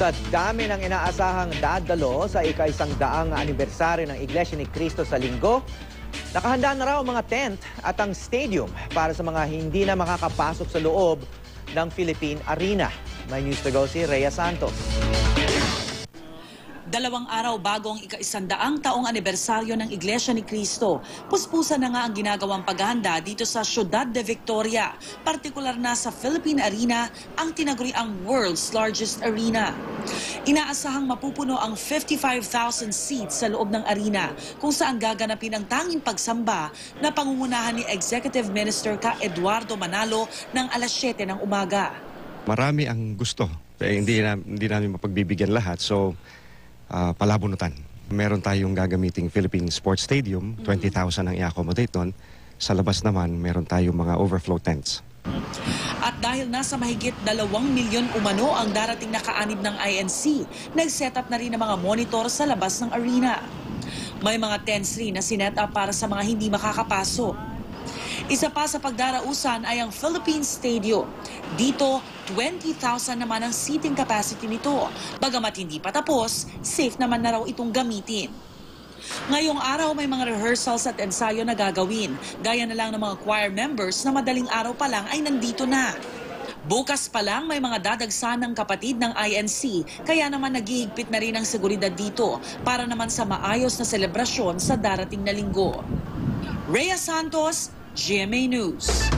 Sa dami ng inaasahang dadalo sa ika-100 anibersaryo ng Iglesia ni Cristo sa Linggo, nakahanda na raw ang mga tent at ang stadium para sa mga hindi na makakapasok sa loob ng Philippine Arena. May news to go si Rhea Santos. 2 araw bago ang ika-100 taong anibersaryo ng Iglesia ni Cristo, puspusan na nga ang ginagawang paghahanda dito sa Ciudad de Victoria, partikular na sa Philippine Arena, ang tinaguriang world's largest arena. Inaasahang mapupuno ang 55,000 seats sa loob ng arena, kung saan gaganapin ang tanging pagsamba na pangungunahan ni Executive Minister ka Eduardo Manalo ng alas 7 ng umaga. Marami ang gusto. Hindi namin mapagbibigyan lahat. So, palabunutan. Meron tayong gagamiting Philippine Sports Stadium, 20,000 ang i-accommodate doon. Sa labas naman, meron tayong mga overflow tents. At dahil nasa mahigit 2 milyon umano ang darating na kaanib ng INC, nag-set up na rin ang mga monitor sa labas ng arena. May mga tents rin na sinet up para sa mga hindi makakapasok. Isa pa sa pagdarausan ay ang Philippine Stadium. Dito, 20,000 naman ang seating capacity nito. Bagamat hindi pa tapos, safe naman na raw itong gamitin. Ngayong araw may mga rehearsals at ensayo na gagawin. Gaya na lang ng mga choir members na madaling araw pa lang ay nandito na. Bukas pa lang may mga dadagsan ng kapatid ng INC, kaya naman naghihigpit na rin ang seguridad dito para naman sa maayos na selebrasyon sa darating na linggo. Rhea Santos, GMA News.